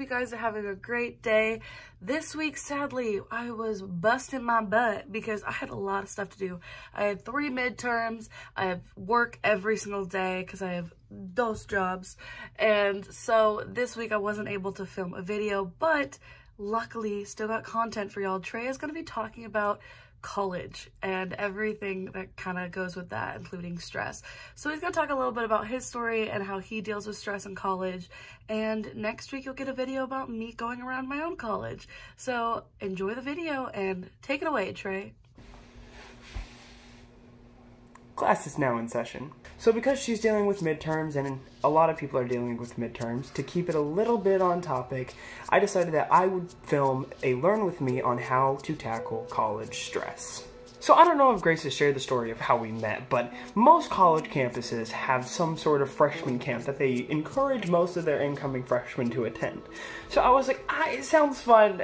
you guys are having a great day. This week, sadly, I was busting my butt because I had a lot of stuff to do. I had 3 midterms. I have work every single day because I have those jobs. And so this week I wasn't able to film a video, but luckily still got content for y'all. Trey is going to be talking about college and everything that kind of goes with that, including stress. So he's going to talk a little bit about his story and how he deals with stress in college. And next week you'll get a video about me going around my own college. So enjoy the video and take it away, Trey. Class is now in session. So because she's dealing with midterms, and a lot of people are dealing with midterms, to keep it a little bit on topic, I decided that I would film a Learn With Me on how to tackle college stress. So I don't know if Grace has shared the story of how we met, but most college campuses have some sort of freshman camp that they encourage most of their incoming freshmen to attend. So I was like, it sounds fun.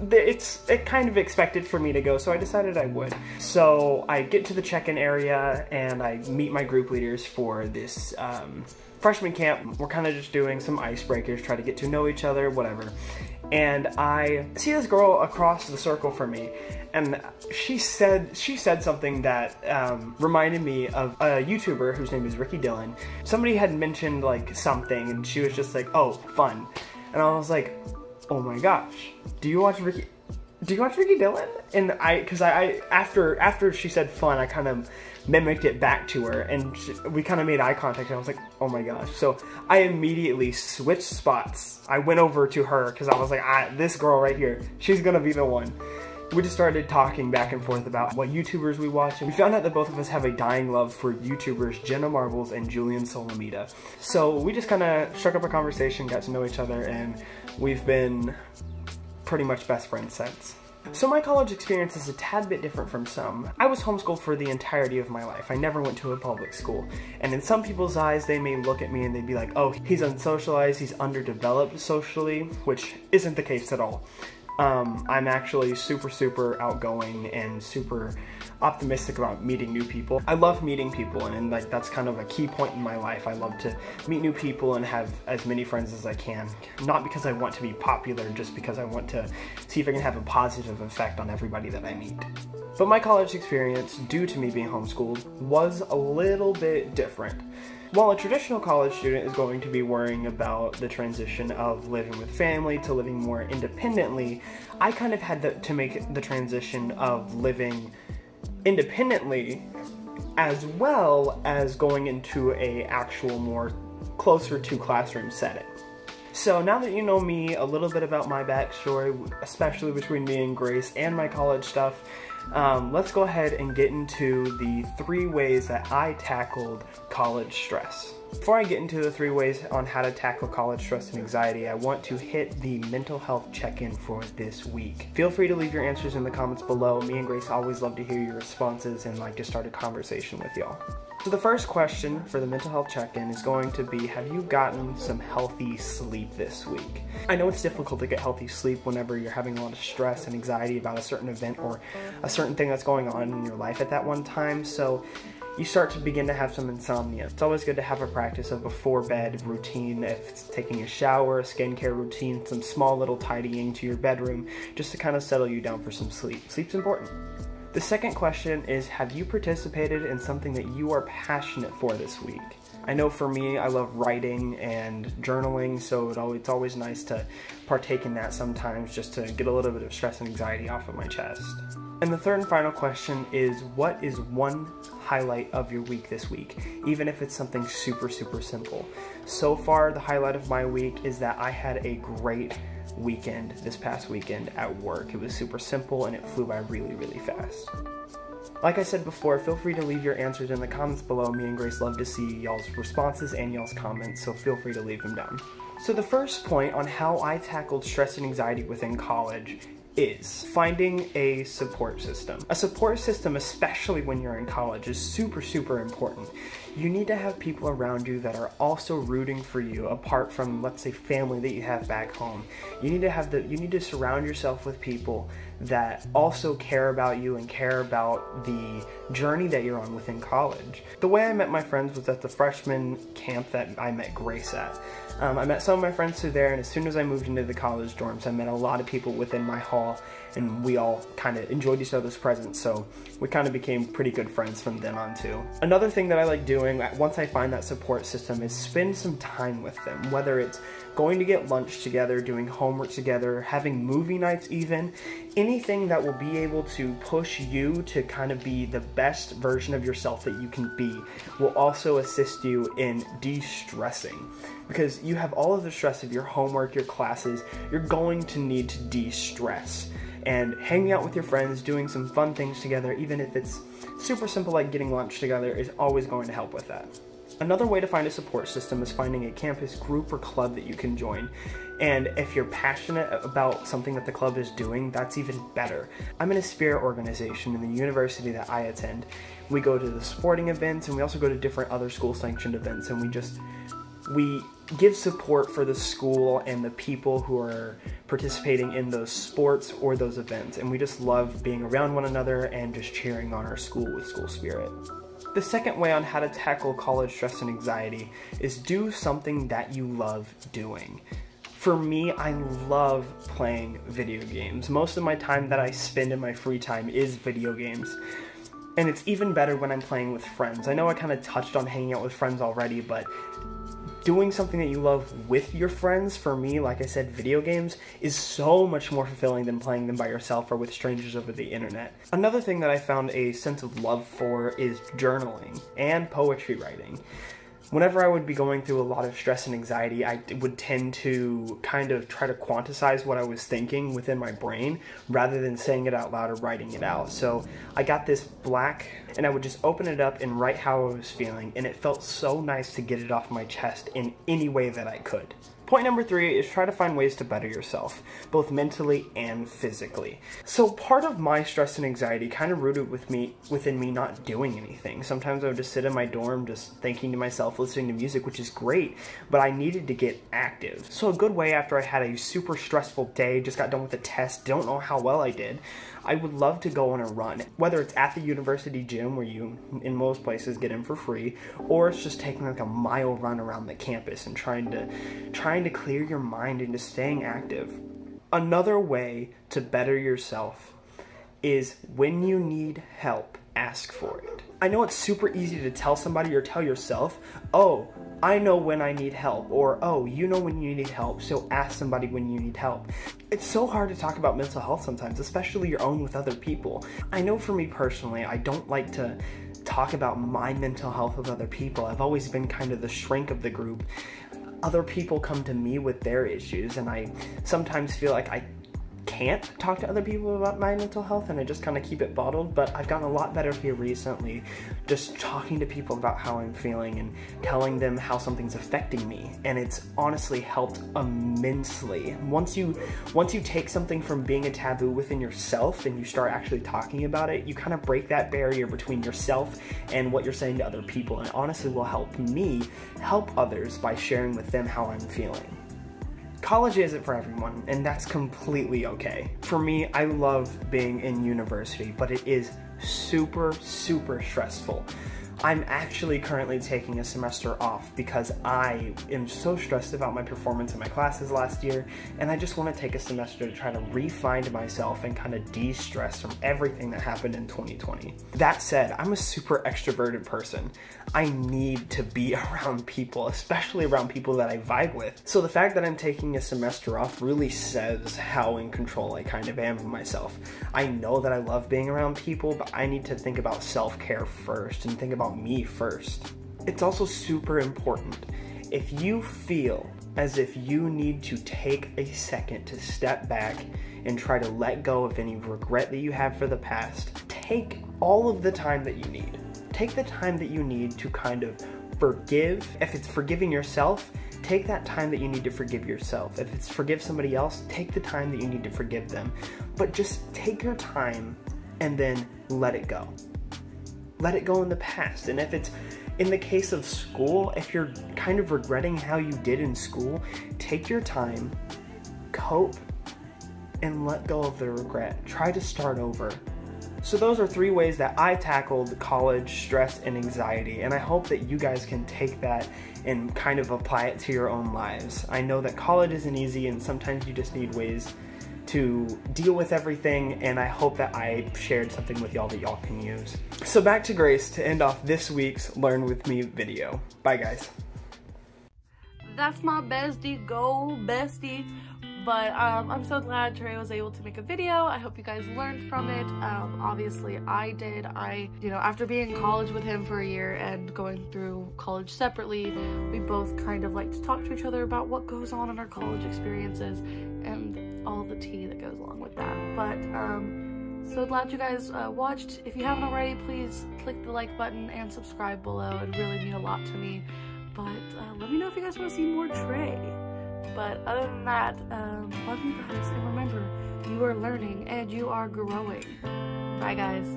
It's kind of expected for me to go, so I decided I would. So I get to the check-in area and I meet my group leaders for this freshman camp. We're kind of just doing some icebreakers, try to get to know each other, whatever. And I see this girl across the circle from me, and she said something that reminded me of a YouTuber whose name is Ricky Dillon. Somebody had mentioned like something, and she was just like, "Oh, fun," and I was like, "Oh my gosh, do you watch Ricky Dillon?" And after she said fun, I kind of mimicked it back to her, and we kind of made eye contact, and I was like, oh my gosh. So I immediately switched spots. I went over to her because I was like, this girl right here, she's gonna be the one. We just started talking back and forth about what YouTubers we watch, and we found out that both of us have a dying love for YouTubers Jenna Marbles and Julian Solomita. So we just kind of struck up a conversation, got to know each other, and we've been pretty much best friends since. So my college experience is a tad bit different from some. I was homeschooled for the entirety of my life. I never went to a public school. And in some people's eyes, they may look at me and they'd be like, oh, he's unsocialized, he's underdeveloped socially, which isn't the case at all. I'm actually super outgoing and super optimistic about meeting new people. I love meeting people, and like that's kind of a key point in my life. I love to meet new people and have as many friends as I can. Not because I want to be popular, just because I want to see if I can have a positive effect on everybody that I meet. But my college experience, due to me being homeschooled, was a little bit different. While a traditional college student is going to be worrying about the transition of living with family to living more independently, I kind of had to make the transition of living independently as well as going into a actual more closer to classroom setting. So now that you know me, a little bit about my backstory, especially between me and Grace and my college stuff, let's go ahead and get into the 3 ways that I tackled college stress. Before I get into the 3 ways on how to tackle college stress and anxiety, I want to hit the mental health check-in for this week. Feel free to leave your answers in the comments below. Me and Grace always love to hear your responses and like to start a conversation with y'all. So the first question for the mental health check-in is going to be, have you gotten some healthy sleep this week? I know it's difficult to get healthy sleep whenever you're having a lot of stress and anxiety about a certain event or a certain thing that's going on in your life at that one time, so you start to begin to have some insomnia. It's always good to have a practice of before bed routine, if it's taking a shower, a skincare routine, some small little tidying to your bedroom, just to kind of settle you down for some sleep. Sleep's important. The second question is, have you participated in something that you are passionate for this week? I know for me, I love writing and journaling, so it's always nice to partake in that sometimes just to get a little bit of stress and anxiety off of my chest. And the third and final question is, what is one highlight of your week this week, even if it's something super simple? So far, the highlight of my week is that I had a great weekend this past weekend at work. It was super simple and it flew by really fast. Like I said before, feel free to leave your answers in the comments below. Me and Grace love to see y'all's responses and y'all's comments, so feel free to leave them down. So the first point on how I tackled stress and anxiety within college is finding a support system. A support system, especially when you're in college, is super important. you need to have people around you that are also rooting for you, apart from, let's say, family that you have back home. You need to surround yourself with people that also care about you and care about the journey that you're on within college. The way I met my friends was at the freshman camp that I met Grace at. I met some of my friends through there, and as soon as I moved into the college dorms, I met a lot of people within my hall, and we all kind of enjoyed each other's presence, so we kind of became pretty good friends from then on too. Another thing that I like doing once I find that support system is spend some time with them, whether it's going to get lunch together, doing homework together, having movie nights even. Anything that will be able to push you to kind of be the best version of yourself that you can be will also assist you in de-stressing. Because you have all of the stress of your homework, your classes, you're going to need to de-stress. And hanging out with your friends, doing some fun things together, even if it's super simple like getting lunch together, is always going to help with that. Another way to find a support system is finding a campus group or club that you can join. And if you're passionate about something that the club is doing, that's even better. I'm in a spirit organization in the university that I attend. We go to the sporting events, and we also go to different other school-sanctioned events, and we give support for the school and the people who are participating in those sports or those events. And we just love being around one another and just cheering on our school with school spirit. The second way on how to tackle college stress and anxiety is do something that you love doing. For me, I love playing video games. Most of my time that I spend in my free time is video games. And it's even better when I'm playing with friends. I know I kind of touched on hanging out with friends already, but doing something that you love with your friends, for me, like I said, video games, is so much more fulfilling than playing them by yourself or with strangers over the internet. Another thing that I found a sense of love for is journaling and poetry writing. Whenever I would be going through a lot of stress and anxiety, I would tend to kind of try to quantize what I was thinking within my brain rather than saying it out loud or writing it out. So I got this black, and I would just open it up and write how I was feeling, and it felt so nice to get it off my chest in any way that I could. Point number 3 is try to find ways to better yourself, both mentally and physically. So part of my stress and anxiety kind of rooted within me not doing anything. Sometimes I would just sit in my dorm just thinking to myself, listening to music, which is great, but I needed to get active. So a good way after I had a super stressful day, just got done with a test, don't know how well I did, I would love to go on a run. Whether it's at the university gym, where you, in most places, get in for free, or it's just taking like a mile run around the campus and trying to clear your mind into staying active. Another way to better yourself is when you need help, ask for it. I know it's super easy to tell somebody or tell yourself, oh, I know when I need help, or oh, you know when you need help, so ask somebody when you need help. It's so hard to talk about mental health sometimes, especially your own with other people. I know for me personally, I don't like to talk about my mental health with other people. I've always been kind of the shrink of the group. Other people come to me with their issues, and I sometimes feel like I can't talk to other people about my mental health, and I just kind of keep it bottled. But I've gotten a lot better here recently, just talking to people about how I'm feeling and telling them how something's affecting me, and it's honestly helped immensely. Once you take something from being a taboo within yourself and you start actually talking about it, you kind of break that barrier between yourself and what you're saying to other people, and it honestly will help me help others by sharing with them how I'm feeling. College isn't for everyone, and that's completely okay. For me, I love being in university, but it is super, super stressful. I'm actually currently taking a semester off because I am so stressed about my performance in my classes last year, and I just want to take a semester to try to re-find myself and kind of de-stress from everything that happened in 2020. That said, I'm a super extroverted person. I need to be around people, especially around people that I vibe with. So the fact that I'm taking a semester off really says how in control I kind of am of myself. I know that I love being around people, but I need to think about self-care first and think about me first. It's also super important. If you feel as if you need to take a second to step back and try to let go of any regret that you have for the past, take all of the time that you need. Take the time that you need to kind of forgive. If it's forgiving yourself, take that time that you need to forgive yourself. If it's forgive somebody else, take the time that you need to forgive them. But just take your time and then let it go. let it go in the past. And if it's in the case of school, if you're kind of regretting how you did in school, take your time, cope, and let go of the regret. Try to start over. So those are 3 ways that I tackled college stress and anxiety, and I hope that you guys can take that and kind of apply it to your own lives. I know that college isn't easy, and sometimes you just need ways to deal with everything, and I hope that I shared something with y'all that y'all can use. So back to Grace to end off this week's Learn With Me video. Bye guys. That's my bestie, go bestie. But I'm so glad Trey was able to make a video. I hope you guys learned from it. Obviously I did. You know, after being in college with him for a year and going through college separately, we both kind of like to talk to each other about what goes on in our college experiences and all the tea that goes along with that. But so glad you guys watched. If you haven't already, please click the like button and subscribe below. It really means a lot to me. But let me know if you guys want to see more Trey. But other than that, love you guys, and remember, you are learning and you are growing. Bye guys.